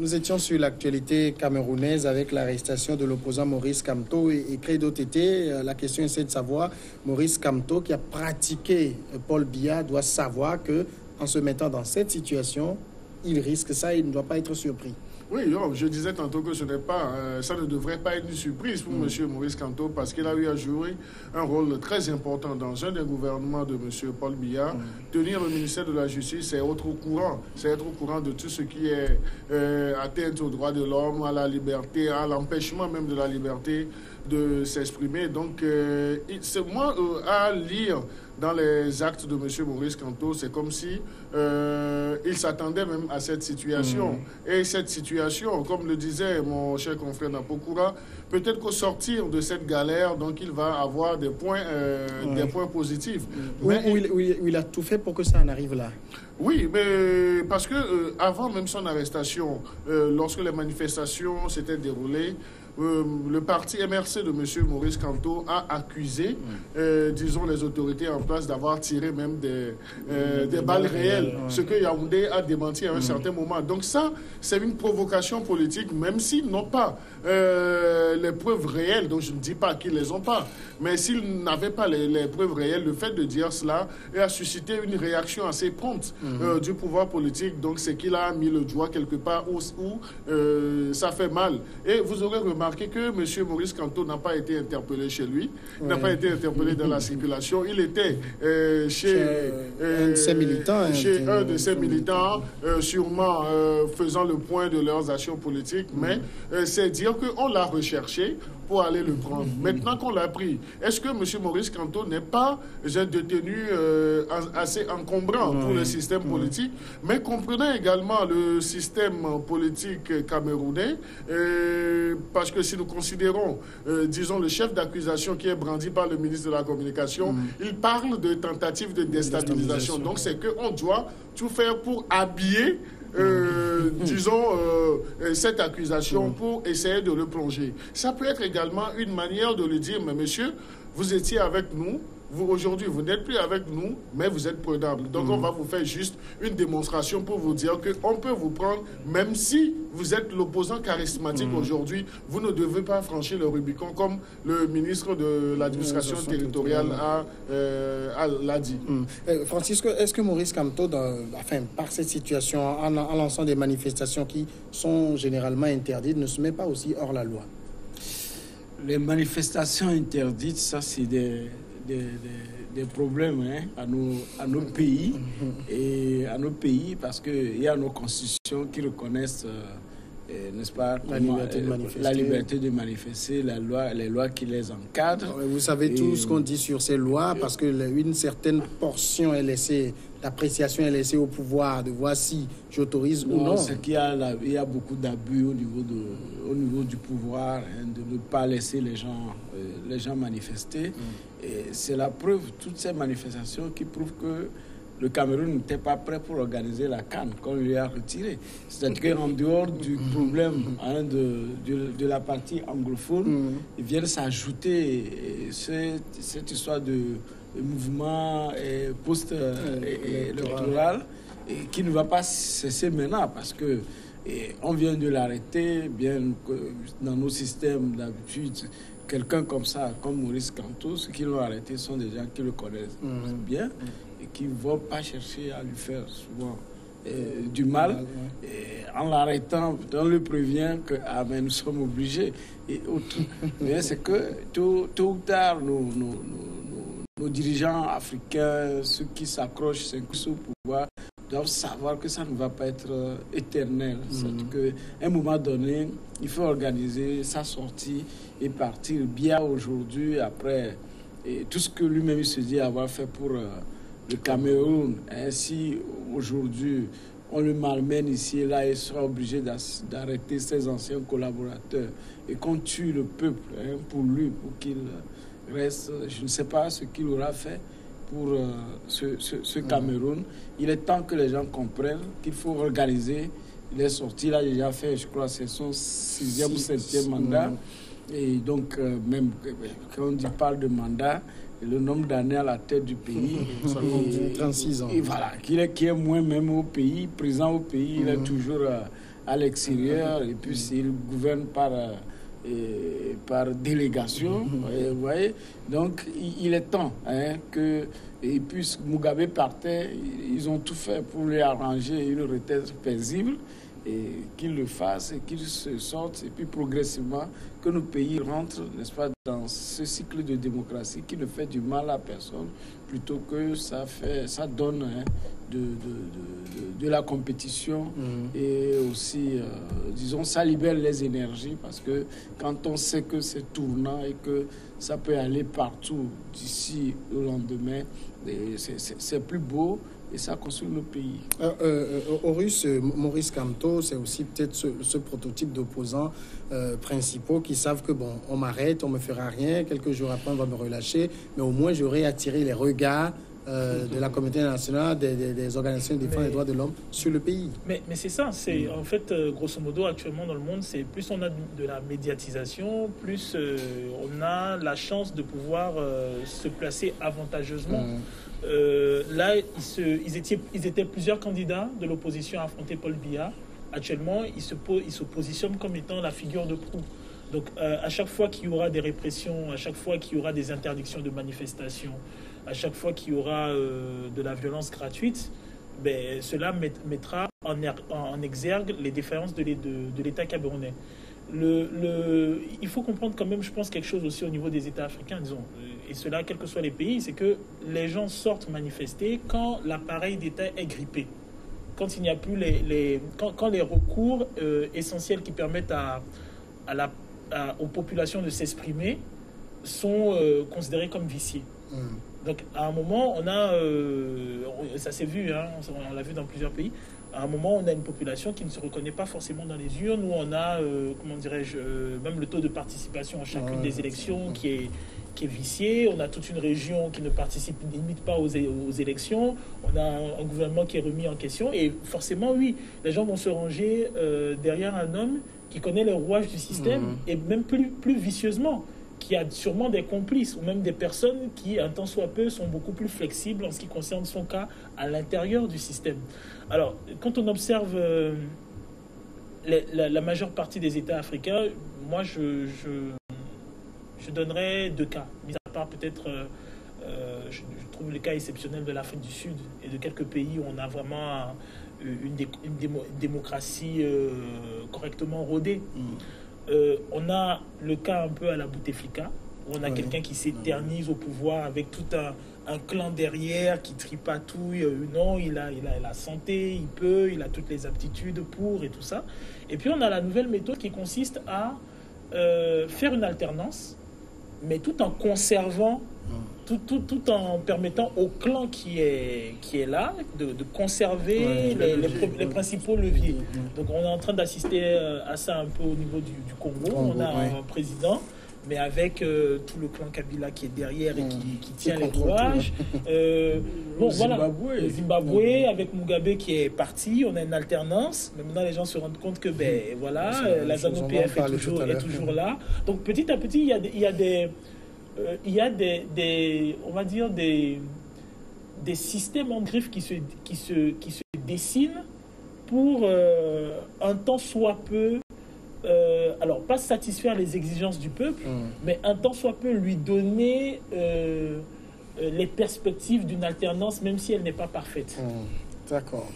Nous étions sur l'actualité camerounaise avec l'arrestation de l'opposant Maurice Kamto et Credo Tété. La question est de savoir, Maurice Kamto, qui a pratiqué Paul Biya, doit savoir qu'en se mettant dans cette situation, il risque ça et il ne doit pas être surpris. Oui, je disais tantôt que ça ne devrait pas être une surprise pour M. Maurice Kamto parce qu'il a eu à jouer un rôle très important dans un des gouvernements de M. Paul Biya. Tenir le ministère de la Justice, c'est être au courant. C'est être au courant de tout ce qui est atteinte aux droits de l'homme, à la liberté, à l'empêchement même de la liberté de s'exprimer. Donc, c'est moi à lire dans les actes de M. Maurice Kamto, c'est comme si il s'attendait même à cette situation. Et cette situation, comme le disait mon cher confrère Napokoura, peut-être qu'au sortir de cette galère, donc il va avoir des points positifs. Où il a tout fait pour que ça en arrive là. Oui, mais parce que avant même son arrestation, lorsque les manifestations s'étaient déroulées, le parti MRC de M. Maurice Kamto a accusé, disons, les autorités en place d'avoir tiré même des balles réelles, ce que Yaoundé a démenti à un certain moment. Donc ça, c'est une provocation politique, même s'ils n'ont pas les preuves réelles, donc je ne dis pas qu'ils ne les ont pas, mais s'ils n'avaient pas les preuves réelles, le fait de dire cela a suscité une réaction assez prompte du pouvoir politique. Donc c'est qu'il a mis le doigt quelque part où ça fait mal. Et vous aurez remarqué que M. Maurice Kamto n'a pas été interpellé chez lui, n'a pas été interpellé dans la circulation. Il était chez un de ses militants, sûrement faisant le point de leurs actions politiques, mais c'est dire qu'on l'a recherché pour aller le prendre. Maintenant qu'on l'a pris, est-ce que M. Maurice Kamto n'est pas un détenu assez encombrant pour le système politique, mais comprenant également le système politique camerounais, parce que si nous considérons, disons, le chef d'accusation qui est brandi par le ministre de la Communication, il parle de tentative de déstabilisation. Donc c'est qu'on doit tout faire pour habiller disons, cette accusation pour essayer de le plonger. Ça peut être également une manière de lui dire, mais monsieur, vous étiez avec nous, aujourd'hui, vous n'êtes plus avec nous, mais vous êtes prenable. Donc, on va vous faire juste une démonstration pour vous dire qu'on peut vous prendre, même si vous êtes l'opposant charismatique aujourd'hui, vous ne devez pas franchir le Rubicon, comme le ministre de l'administration territoriale l'a dit. Francisco, est-ce que Maurice Kamto, par cette situation, en lançant des manifestations qui sont généralement interdites, ne se met pas aussi hors la loi? Les manifestations interdites, ça c'est des problèmes à nos pays et à nos pays parce qu'il y a nos constitutions qui reconnaissent n'est-ce pas, la liberté de manifester, les lois qui les encadrent. Vous savez tout ce qu'on dit sur ces lois parce qu'une certaine portion est laissée, l'appréciation est laissée au pouvoir de voir si j'autorise ou non. C'est qu'il y a beaucoup d'abus au niveau du pouvoir, de ne pas laisser les gens manifester. Et c'est la preuve, toutes ces manifestations qui prouvent que le Cameroun n'était pas prêt pour organiser la CAN qu'on lui a retiré. C'est-à-dire qu'en dehors du problème de la partie anglophone, ils viennent s'ajouter cette histoire de mouvement post-électoral qui ne va pas cesser maintenant parce que on vient de l'arrêter, bien que dans nos systèmes d'habitude, quelqu'un comme ça, comme Maurice Kamto, ceux qui l'ont arrêté sont des gens qui le connaissent bien et qui ne vont pas chercher à lui faire souvent du mal. Et en l'arrêtant, on le prévient que nous sommes obligés. Et autres. Mais c'est que tôt ou tard, nos dirigeants africains, ceux qui s'accrochent au pouvoir, doivent savoir que ça ne va pas être éternel. C'est qu'à un moment donné, il faut organiser sa sortie et partir bien aujourd'hui, après et tout ce que lui-même se dit avoir fait pour le Cameroun. Ainsi, aujourd'hui, on le malmène ici et là et sera obligé d'arrêter ses anciens collaborateurs et qu'on tue le peuple pour lui, pour qu'il reste. Je ne sais pas ce qu'il aura fait pour ce Cameroun. Il est temps que les gens comprennent qu'il faut organiser. Il est sorti, là, il a déjà fait, je crois, c'est son 6e ou 7e mandat. Et donc, même quand on parle de mandat, le nombre d'années à la tête du pays, 36 ans. Et voilà, qu'il est moins même au pays, présent au pays, il est toujours à l'extérieur et puis il gouverne par délégation, vous voyez. Donc, il est temps que... Et puis, Mugabe partait, ils ont tout fait pour lui arranger une retraite paisible, et qu'il le fasse et qu'il se sorte, et puis progressivement, que nos pays rentrent, n'est-ce pas, dans ce cycle de démocratie qui ne fait du mal à personne, plutôt que ça donne de la compétition et aussi, disons, ça libère les énergies parce que quand on sait que c'est tournant et que ça peut aller partout d'ici au lendemain, c'est plus beau et ça construit le pays. Horus, Maurice Kamto, c'est aussi peut-être ce prototype d'opposants principaux qui savent que bon, on m'arrête, on me fera rien, quelques jours après on va me relâcher, mais au moins j'aurai attiré les regards de la communauté nationale, des organisations de défense des droits de l'homme sur le pays. Mais c'est ça, c'est en fait, grosso modo, actuellement dans le monde, c'est plus on a de la médiatisation, plus on a la chance de pouvoir se placer avantageusement. Là, ils étaient plusieurs candidats de l'opposition à affronter Paul Biya. Actuellement, ils se positionnent comme étant la figure de proue. Donc, à chaque fois qu'il y aura des répressions, à chaque fois qu'il y aura des interdictions de manifestations, à chaque fois qu'il y aura de la violence gratuite, ben, cela mettra en exergue les défaillances de l'État camerounais. Il faut comprendre quand même, je pense, quelque chose aussi au niveau des États africains, disons, et cela, quels que soient les pays, c'est que les gens sortent manifester quand l'appareil d'État est grippé. Quand il n'y a plus quand les recours essentiels qui permettent aux populations de s'exprimer sont considérés comme viciés. Donc, à un moment, ça s'est vu, on l'a vu dans plusieurs pays, à un moment, on a une population qui ne se reconnaît pas forcément dans les urnes, où on a, même le taux de participation à chacune des élections qui est vicié, on a toute une région qui ne participe limite pas aux élections, on a un gouvernement qui est remis en question, et forcément, oui, les gens vont se ranger derrière un homme qui connaît les rouages du système, et même plus vicieusement, qui a sûrement des complices, ou même des personnes qui, un tant soit peu, sont beaucoup plus flexibles en ce qui concerne son cas à l'intérieur du système. Alors, quand on observe la majeure partie des États africains, moi, je donnerais 2 cas, mis à part peut-être, je trouve le cas exceptionnel de l'Afrique du Sud et de quelques pays où on a vraiment une démocratie correctement rodée. On a le cas un peu à la Bouteflika, où on a quelqu'un qui s'éternise au pouvoir avec tout un clan derrière qui tripatouille. Non, il a la santé, il a toutes les aptitudes pour et tout ça. Et puis on a la nouvelle méthode qui consiste à faire une alternance, mais tout en conservant, tout en permettant au clan qui est là de conserver les principaux leviers. Donc on est en train d'assister à ça un peu au niveau du Congo. On a un président, mais avec tout le clan Kabila qui est derrière et qui tient les rouages. Zimbabwe, avec Mugabe qui est parti, on a une alternance. Mais maintenant, les gens se rendent compte que la ZANU-PF est toujours là. Donc petit à petit, il y a on va dire des systèmes en griffe qui se dessinent pour un temps soit peu, alors pas satisfaire les exigences du peuple, mais un temps soit peu lui donner les perspectives d'une alternance, même si elle n'est pas parfaite. D'accord.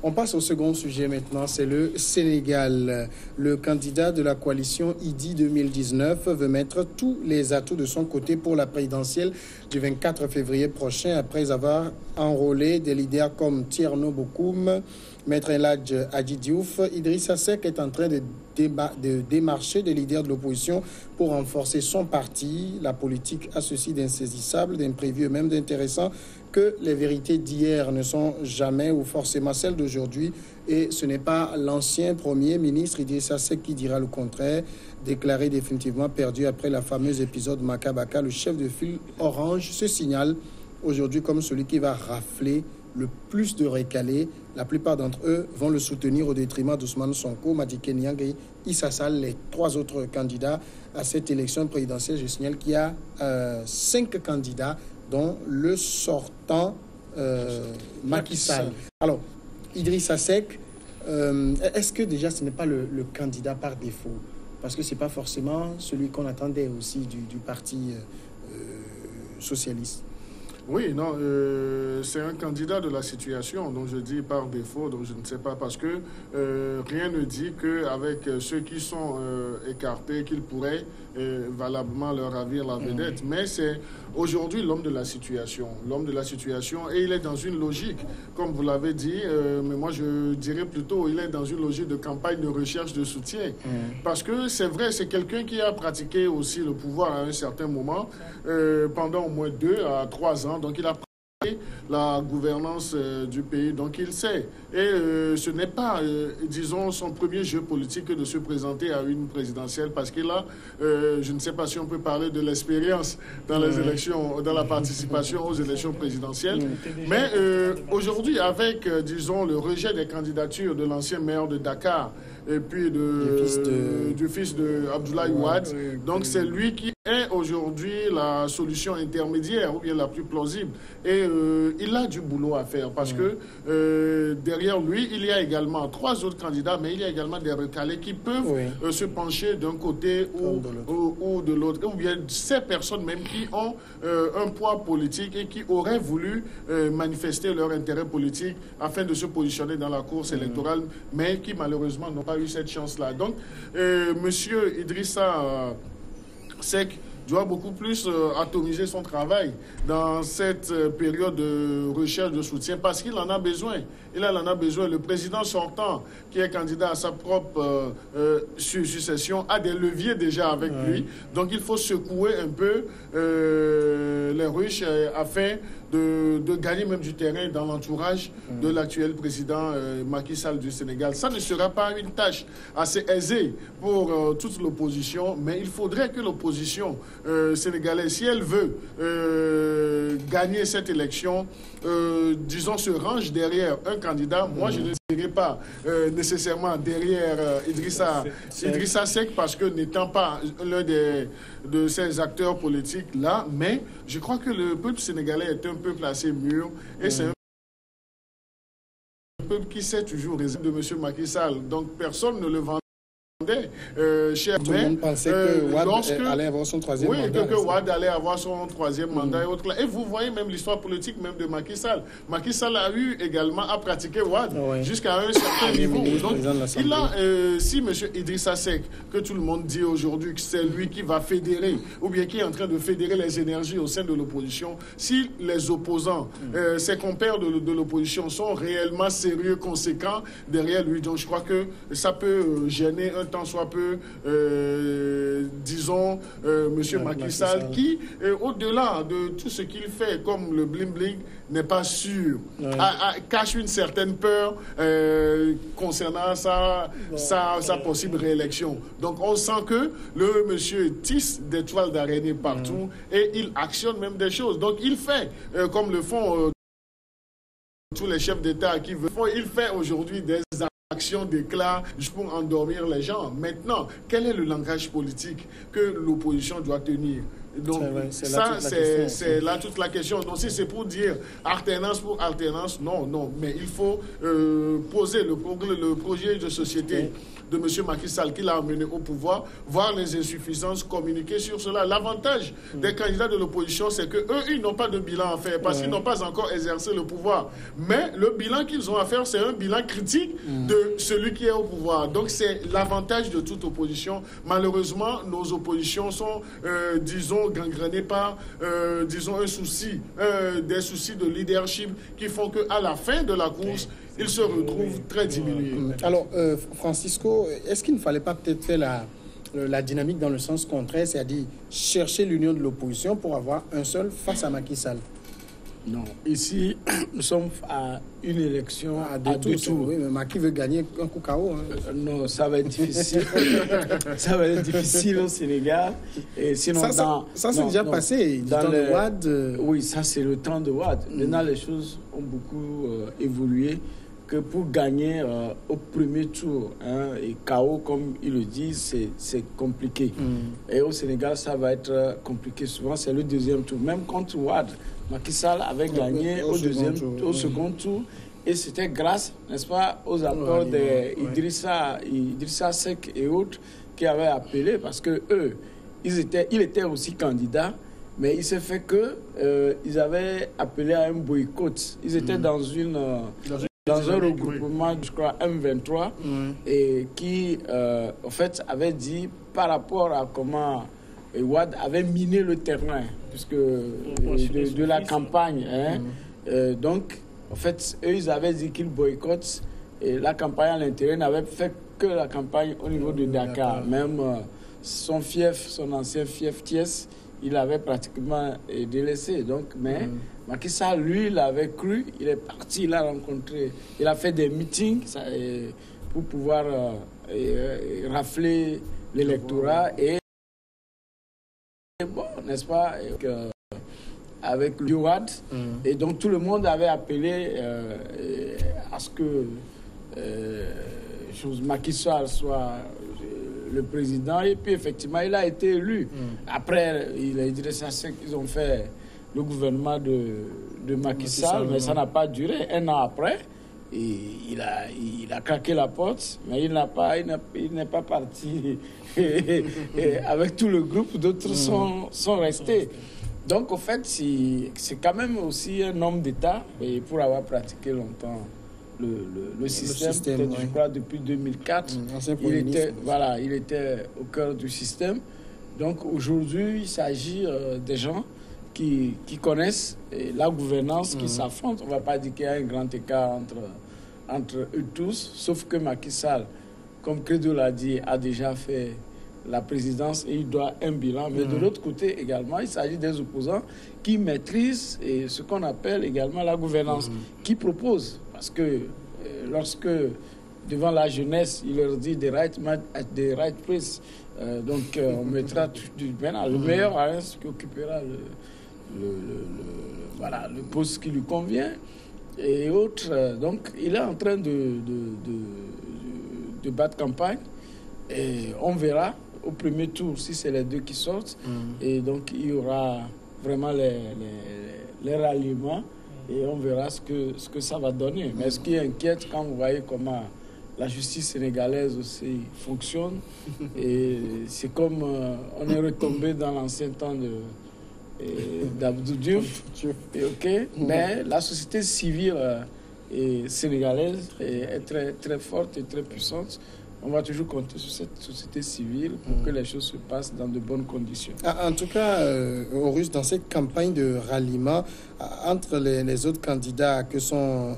On passe au second sujet maintenant, c'est le Sénégal. Le candidat de la coalition IDI 2019 veut mettre tous les atouts de son côté pour la présidentielle du 24 février prochain, après avoir enrôlé des leaders comme Thierno Bokoum, Maître El Hadj Hadji Diouf. Idrissa Seck est en train de démarcher des leaders de l'opposition pour renforcer son parti. La politique a ceci d'insaisissable, d'imprévu et même d'intéressant, que les vérités d'hier ne sont jamais ou forcément celles d'aujourd'hui. Et ce n'est pas l'ancien Premier ministre Idrissa Seck qui dira le contraire. Déclaré définitivement perdu après la fameuse épisode Makabaka, le chef de file Orange se signale aujourd'hui comme celui qui va rafler le plus de récalés. La plupart d'entre eux vont le soutenir au détriment d'Ousmane Sonko, Madické Niang et Issa Sall, les 3 autres candidats à cette élection présidentielle. Je signale qu'il y a 5 candidats, dont le sortant Macky Sall. Alors, Idrissa Seck, est-ce que déjà ce n'est pas le candidat par défaut? Parce que ce n'est pas forcément celui qu'on attendait aussi du parti socialiste. Oui, non, c'est un candidat de la situation, donc je dis par défaut, donc je ne sais pas, parce que rien ne dit qu'avec ceux qui sont écartés, qu'ils pourraient valablement leur ravir la vedette. Mais c'est aujourd'hui l'homme de la situation, et il est dans une logique, comme vous l'avez dit, mais moi je dirais plutôt, il est dans une logique de campagne de recherche de soutien. Parce que c'est vrai, c'est quelqu'un qui a pratiqué aussi le pouvoir à un certain moment, pendant au moins 2 à 3 ans. Donc il a pratiqué la gouvernance du pays, donc il sait. Et ce n'est pas, disons, son premier jeu politique que de se présenter à une présidentielle, parce qu'il a, je ne sais pas si on peut parler de l'expérience dans les élections, dans la participation aux élections présidentielles. Mais aujourd'hui, avec, disons, le rejet des candidatures de l'ancien maire de Dakar, et puis du fils de Abdoulaye Wade. Donc c'est lui qui est aujourd'hui la solution intermédiaire, ou bien la plus plausible. Et il a du boulot à faire, parce que derrière lui, il y a également 3 autres candidats, mais il y a également des recalés qui peuvent se pencher d'un côté ou de l'autre. Ou bien ces personnes même qui ont un poids politique et qui auraient voulu manifester leur intérêt politique afin de se positionner dans la course électorale, mais qui malheureusement n'ont pas eu cette chance-là. Donc, monsieur Idrissa Seck doit beaucoup plus atomiser son travail dans cette période de recherche de soutien, parce qu'il en a besoin. Il en a besoin. Le président sortant, qui est candidat à sa propre succession, a des leviers déjà avec lui. Donc il faut secouer un peu les ruches afin de gagner même du terrain dans l'entourage de l'actuel président Macky Sall du Sénégal. Ça ne sera pas une tâche assez aisée pour toute l'opposition, mais il faudrait que l'opposition sénégalaise, si elle veut gagner cette élection, disons, se range derrière un candidat. Moi, je ne dirais pas nécessairement derrière Idrissa Seck, parce que n'étant pas l'un de ces acteurs politiques-là, mais je crois que le peuple sénégalais est un peuple assez mûr, et c'est un peuple qui sait toujours raison de M. Macky Sall. Donc personne ne le vend. Tout le monde pensait que Wade allait avoir son 3e mandat. Oui, que Wade allait avoir son 3e mandat et autres. Et vous voyez même l'histoire politique même de Macky Sall. Macky Sall a eu également à pratiquer Wade jusqu'à un certain niveau. Donc, il a, si M. Idrissa Seck, que tout le monde dit aujourd'hui que c'est lui qui va fédérer, ou bien qui est en train de fédérer les énergies au sein de l'opposition, si les opposants, ses compères de l'opposition sont réellement sérieux, conséquents derrière lui, donc je crois que ça peut gêner un tant soit peu, disons, M. Macky Sall, qui, au-delà de tout ce qu'il fait, comme le bling-bling, n'est pas sûr, cache une certaine peur concernant sa possible réélection. Donc on sent que le monsieur tisse des toiles d'araignée partout et il actionne même des choses. Donc il fait, comme le font tous les chefs d'État qui veulent, il fait aujourd'hui des action d'éclat pour endormir les gens. Maintenant, quel est le langage politique que l'opposition doit tenir? Donc, c'est là toute la question. Donc, si c'est pour dire alternance pour alternance, non. Mais il faut poser le projet de société de M. Macky Sall qu'il a amené au pouvoir, voir les insuffisances, communiquer sur cela. L'avantage des candidats de l'opposition, c'est qu'eux, ils n'ont pas de bilan à faire parce qu'ils n'ont pas encore exercé le pouvoir. Mais le bilan qu'ils ont à faire, c'est un bilan critique de celui qui est au pouvoir. Donc, c'est l'avantage de toute opposition. Malheureusement, nos oppositions sont, disons, gangrénées par, disons, des soucis de leadership qui font qu'à la fin de la course, ils se retrouvent très diminués. Alors, Francisco, est-ce qu'il ne fallait pas peut-être faire la dynamique dans le sens contraire, c'est-à-dire chercher l'union de l'opposition pour avoir un seul face à Macky Sall? Non, ici, nous sommes à une élection à deux tours. Oui, mais Macky veut gagner un coup KO. Non, ça va être difficile. Ça va être difficile au Sénégal. Et sinon, ça c'est déjà passé. Dans le Wade. Oui, ça c'est le temps de Wade. Maintenant, les choses ont beaucoup évolué. Que pour gagner au premier tour, et KO, comme ils le disent, c'est compliqué. Et au Sénégal, ça va être compliqué. Souvent, c'est le deuxième tour. Même contre Wade, Macky Sall avait gagné au second tour. Et c'était grâce, n'est-ce pas, aux apports d'Idrissa Seck et autres qui avaient appelé, parce que eux, il était aussi candidat, mais il s'est fait que ils avaient appelé à un boycott. Ils étaient dans un regroupement, je crois, M23, et qui, en fait, avait dit par rapport à comment Wade avait miné le terrain, puisque de la campagne. Donc, en fait, eux, ils avaient dit qu'ils boycottent, et la campagne à l'intérieur n'avait fait que la campagne au niveau de Dakar. Même son ancien fief Thiès, il avait pratiquement délaissé. Donc, mais Macky Sall, lui, il avait cru, il est parti, il a rencontré, il a fait des meetings pour pouvoir rafler l'électorat. Et bon, n'est-ce pas, avec le Wade. Et donc tout le monde avait appelé à ce que Macky Sall soit le président. Et puis effectivement, il a été élu. Après, ils ont fait le gouvernement de Macky Sall, mais ça n'a pas duré. Un an après, il a craqué la porte, mais il n'est pas parti avec tout le groupe. D'autres sont restés. Donc, en fait, c'est quand même aussi un homme d'État, et pour avoir pratiqué longtemps le système, je crois depuis 2004, il était au cœur du système. Donc, aujourd'hui, il s'agit des gens qui connaissent la gouvernance, qui s'affrontent. On ne va pas dire qu'il y a un grand écart entre eux tous, sauf que Macky Sall, comme Credo l'a dit, a déjà fait la présidence et il doit un bilan. Mais de l'autre côté également, il s'agit des opposants qui maîtrisent ce qu'on appelle également la gouvernance, qui proposent. Parce que lorsque, devant la jeunesse, il leur dit des right place, donc on mettra le meilleur à ce qui occupera le poste qui lui convient et autres. Donc il est en train de battre campagne et on verra au premier tour si c'est les deux qui sortent. Et donc il y aura vraiment les ralliements et on verra ce que ça va donner. Mais ce qui inquiète quand vous voyez comment la justice sénégalaise aussi fonctionne, et c'est comme on est retombé dans l'ancien temps d'Abdou Diouf, mais la société civile sénégalaise est très, très forte et très puissante. On va toujours compter sur cette société civile pour que les choses se passent dans de bonnes conditions. En tout cas, Horus, dans cette campagne de ralliement, entre les autres candidats que sont...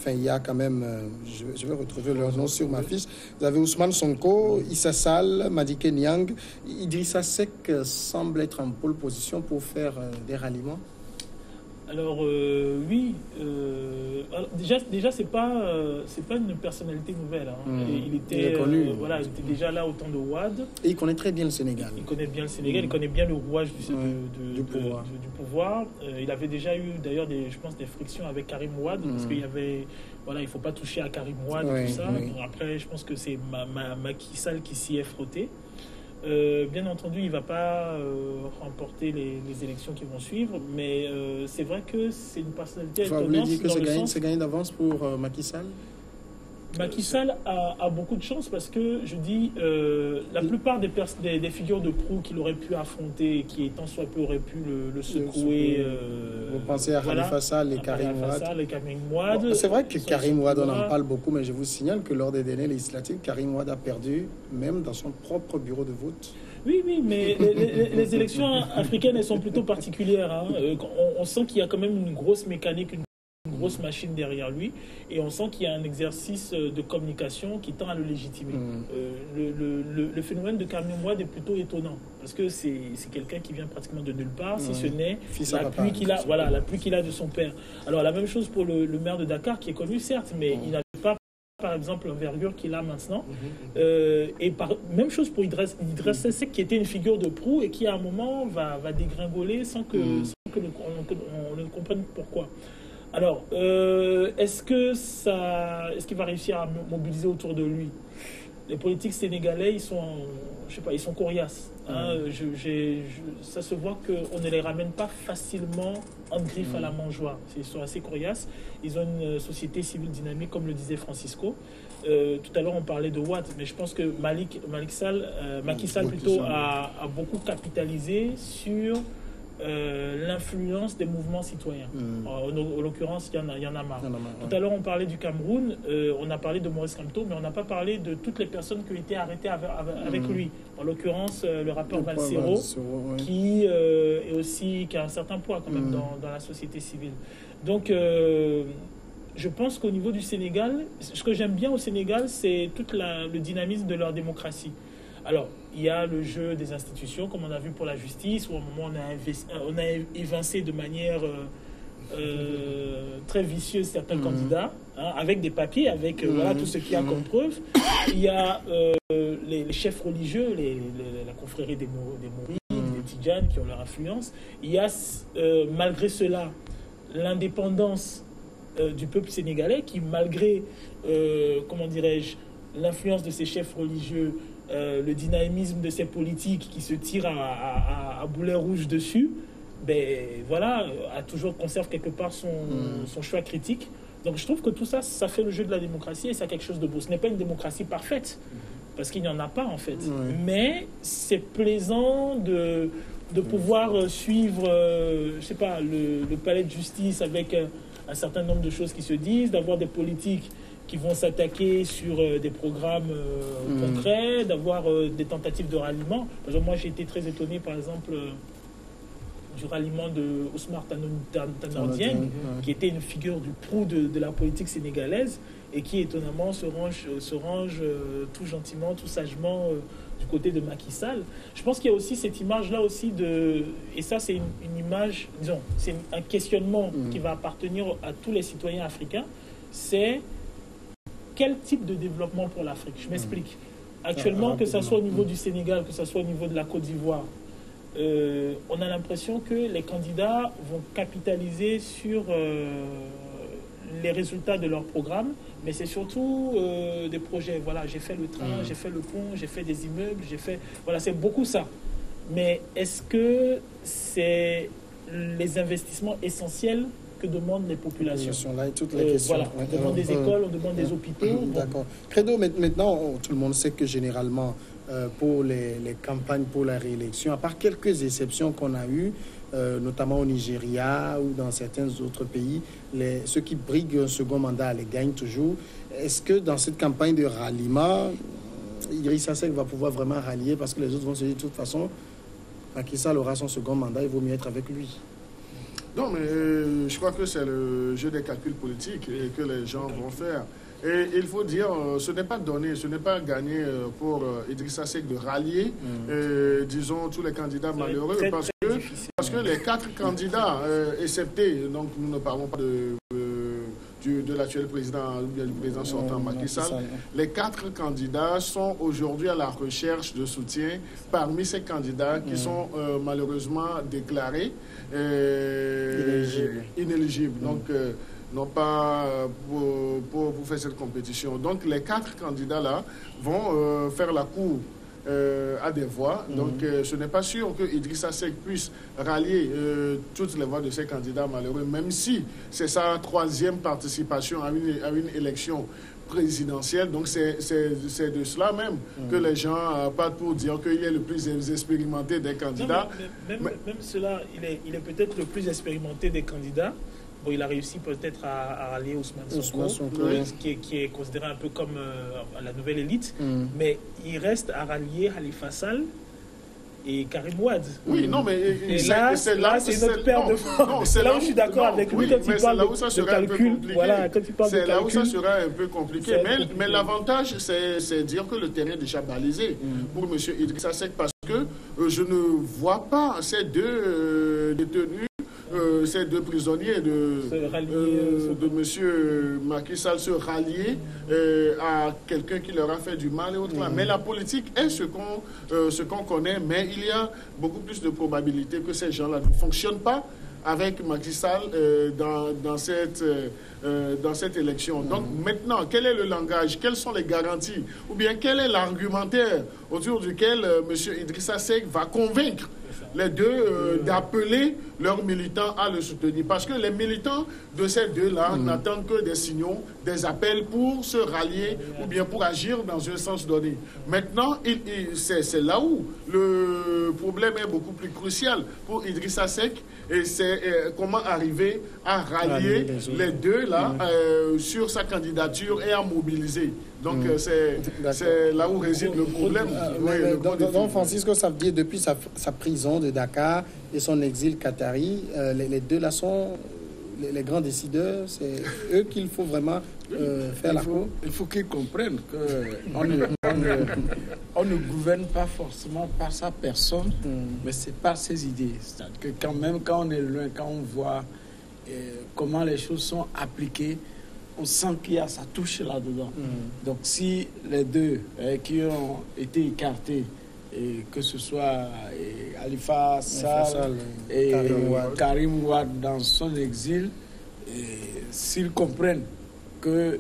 il y a quand même... je vais retrouver leur nom sur ma fiche. Vous avez Ousmane Sonko, Issa Sall, Madické Niang. Idrissa Seck semble être en pole position pour faire des ralliements. Alors oui, alors, déjà c'est pas une personnalité nouvelle. Il était connu. Il était déjà là au temps de Wade. Et il connaît très bien le Sénégal. Il connaît bien le Sénégal, il connaît bien le rouage du pouvoir. Il avait déjà eu d'ailleurs des frictions avec Karim Wade parce qu'il y avait il faut pas toucher à Karim Wade et tout ça. Donc, après je pense que c'est Macky Sall qui s'y est frotté. Bien entendu, il ne va pas remporter les élections qui vont suivre, mais c'est vrai que c'est une personnalité étonnante. Vous voulez dire que c'est gagné d'avance pour Macky Sall? Macky Sall a beaucoup de chance parce que, je dis, la plupart des figures de proue qu'il aurait pu affronter, qui tant soit peu auraient pu le secouer. Vous pensez à Khalifa Sall et Karim Wade. Bon, c'est vrai que Karim Wade, on en parle beaucoup, mais je vous signale que lors des dernières législatives, Karim Wade a perdu, même dans son propre bureau de vote. Oui, mais les élections africaines, elles sont plutôt particulières. On sent qu'il y a quand même une grosse mécanique, une grosse machine derrière lui, et on sent qu'il y a un exercice de communication qui tend à le légitimer. Le phénomène de Karim Wade est plutôt étonnant parce que c'est quelqu'un qui vient pratiquement de nulle part, si ce n'est l'appui qu'il a de son père. Alors la même chose pour le maire de Dakar qui est connu certes, mais il n'avait pas par exemple l'envergure qu'il a maintenant. Même chose pour Idrissa Seck qui était une figure de proue et qui à un moment va dégringoler sans que on ne comprenne pourquoi. Alors, est-ce qu'il va réussir à mobiliser autour de lui les politiques sénégalais, je sais pas, ils sont coriaces. Hein. Ça se voit qu'on ne les ramène pas facilement en griffe à la mangeoire. Ils sont assez coriaces. Ils ont une société civile dynamique, comme le disait Francisco. Tout à l'heure, on parlait de Wade, mais je pense que Macky Sall a beaucoup capitalisé sur l'influence des mouvements citoyens. En l'occurrence, il y en a marre. Tout à l'heure, on parlait du Cameroun, on a parlé de Maurice Kamto, mais on n'a pas parlé de toutes les personnes qui ont été arrêtées avec lui. En l'occurrence, le rappeur Valsero, qui a un certain poids quand même dans la société civile. Donc, je pense qu'au niveau du Sénégal, ce que j'aime bien au Sénégal, c'est tout le dynamisme de leur démocratie. Alors, il y a le jeu des institutions, comme on a vu pour la justice, où à un moment on a évincé de manière très vicieuse certains candidats, hein, avec des papiers, avec voilà, tout ce qu'il y a comme preuve. Il y a les chefs religieux, la confrérie des Mourides, des Tidjanes qui ont leur influence. Il y a, malgré cela, l'indépendance du peuple sénégalais qui, malgré, comment dirais-je, l'influence de ces chefs religieux, le dynamisme de ces politiques qui se tirent à boulet rouge dessus, ben voilà, conserve quelque part son choix critique. Donc je trouve que tout ça, ça fait le jeu de la démocratie et c'est quelque chose de beau. Ce n'est pas une démocratie parfaite, parce qu'il n'y en a pas en fait. Mais c'est plaisant de pouvoir suivre, je sais pas, le palais de justice avec un certain nombre de choses qui se disent, d'avoir des politiques qui vont s'attaquer sur des programmes concrets, d'avoir des tentatives de ralliement. Par exemple, moi, j'ai été très étonné, par exemple, du ralliement de Ousmane Tanor Dieng, qui était une figure du proue de la politique sénégalaise et qui, étonnamment, se range tout gentiment, tout sagement du côté de Macky Sall. Je pense qu'il y a aussi cette image-là aussi et ça, c'est une image, disons, c'est un questionnement qui va appartenir à tous les citoyens africains, c'est quel type de développement pour l'Afrique? Je m'explique. Actuellement, que ce soit au niveau du Sénégal, que ce soit au niveau de la Côte d'Ivoire, on a l'impression que les candidats vont capitaliser sur les résultats de leur programme, mais c'est surtout des projets. Voilà, j'ai fait le train, j'ai fait le pont, j'ai fait des immeubles, voilà, c'est beaucoup ça. Mais est-ce que c'est les investissements essentiels que demandent les populations? Là et toutes les questions. Voilà, on demande des écoles, on demande des hôpitaux. D'accord. Credo, maintenant, tout le monde sait que généralement, pour les campagnes pour la réélection, à part quelques exceptions qu'on a eues, notamment au Nigeria ou dans certains autres pays, ceux qui briguent un second mandat les gagnent toujours. Est-ce que dans cette campagne de ralliement, Idrissa Seck va pouvoir vraiment rallier parce que les autres vont se dire de toute façon, Macky Sall aura son second mandat, il vaut mieux être avec lui? Non, mais je crois que c'est le jeu des calculs politiques et que les gens vont faire. Et il faut dire, ce n'est pas donné, ce n'est pas gagné pour Idrissa Seck de rallier, disons, tous les candidats malheureux, parce que les 4 candidats, excepté, donc nous ne parlons pas de l'actuel président, le président sortant Macky Sall, les 4 candidats sont aujourd'hui à la recherche de soutien parmi ces candidats qui sont malheureusement déclarés inéligibles. Donc, non pas pour faire cette compétition. Donc, les 4 candidats-là vont faire la cour à des voix. Donc, ce n'est pas sûr que Idrissa Seck puisse rallier toutes les voix de ces candidats malheureux, même si c'est sa 3e participation à une élection présidentielle. Donc, c'est de cela même que les gens partent pour dire qu'il est le plus expérimenté des candidats. Non, même cela, il est peut-être le plus expérimenté des candidats. Bon, il a réussi peut-être à rallier Ousmane Sonko, qui est considéré un peu comme la nouvelle élite, mais il reste à rallier Khalifa Sall et Karim Wade. Oui, non, mais c'est notre paire de force. C'est là où je suis d'accord avec lui quand il parle de calcul. Voilà, quand il parle de calcul. C'est là où ça sera un peu compliqué. Mais l'avantage, c'est dire que le terrain est déjà balisé pour M. Idrissa Seck, parce que je ne vois pas ces 2 détenus, ces 2 prisonniers de M. Macky Sall se rallier à quelqu'un qui leur a fait du mal et autres. Mais la politique est ce qu'on connaît, mais il y a beaucoup plus de probabilités que ces gens-là ne fonctionnent pas avec Macky Sall dans cette élection. Donc maintenant, quel est le langage? Quelles sont les garanties? Ou bien quel est l'argumentaire autour duquel M. Idrissa Seck va convaincre les deux d'appeler leurs militants à le soutenir? Parce que les militants de ces deux-là n'attendent que des signaux, des appels pour se rallier ou bien pour agir dans un sens donné. Maintenant, c'est là où le problème est beaucoup plus crucial pour Idrissa Seck, et c'est comment arriver à rallier les deux-là sur sa candidature et à mobiliser. Donc c'est là où réside le problème. Donc Francisco Savdié, depuis sa prison de Dakar et son exil qatari, les deux là sont les grands décideurs. C'est eux qu'il faut vraiment faire la cour. Il faut qu'ils comprennent qu'on ne gouverne pas forcément par sa personne, mais c'est par ses idées. C'est-à-dire que quand on est loin, quand on voit comment les choses sont appliquées, on sent qu'il y a sa touche là-dedans. Donc si les deux qui ont été écartés, et que ce soit Khalifa Sall et Karim Wade dans son exil, s'ils comprennent que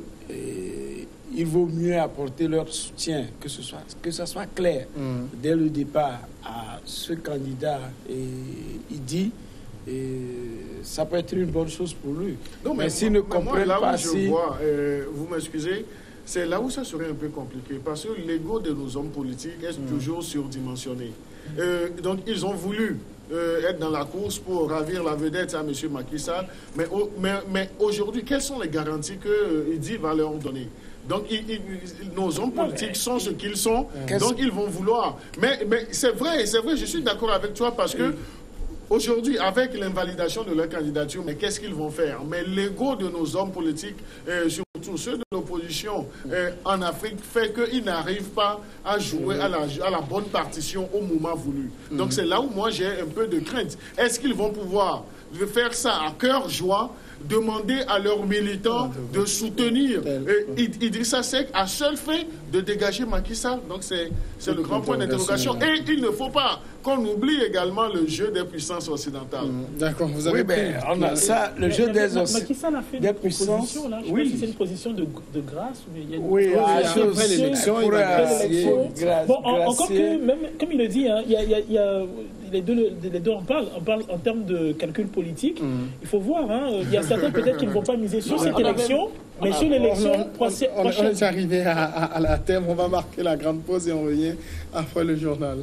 il vaut mieux apporter leur soutien, que ça soit clair dès le départ à ce candidat, il dit, ça peut être une bonne chose pour lui. Non, mais s'ils ne comprennent pas, vous m'excusez, c'est là où ça serait un peu compliqué, parce que l'ego de nos hommes politiques est toujours surdimensionné. Donc ils ont voulu être dans la course pour ravir la vedette à M. Macky Sall, mais aujourd'hui, quelles sont les garanties qu'il va leur donner? Donc nos hommes politiques sont ce qu'ils sont, donc ils vont vouloir. Mais c'est vrai, je suis d'accord avec toi, parce que aujourd'hui, avec l'invalidation de leur candidature, mais qu'est-ce qu'ils vont faire? Mais l'ego de nos hommes politiques, surtout ceux de l'opposition en Afrique, fait qu'ils n'arrivent pas à jouer à la bonne partition au moment voulu. Donc c'est là où moi j'ai un peu de crainte. Est-ce qu'ils vont pouvoir faire ça à cœur joie, demander à leurs militants de soutenir Idrissa Seck à seule fin de dégager Macky Sall? Donc c'est le grand point d'interrogation. Et il ne faut pas qu'on oublie également le jeu des puissances occidentales. D'accord, vous avez on a ça, le jeu Macky Sall a fait des propositions, là. Je ne sais pas si c'est une position de grâce ou il y a après l'élection, il va encore que, même, comme il le dit, hein, il y a les deux en parlent en termes de calcul politique. Il faut voir, hein, il y a certains peut-être qui ne vont pas miser sur cette élection, mais sur l'élection prochaine. On est arrivé à la terme, on va marquer la grande pause et on revient après le journal.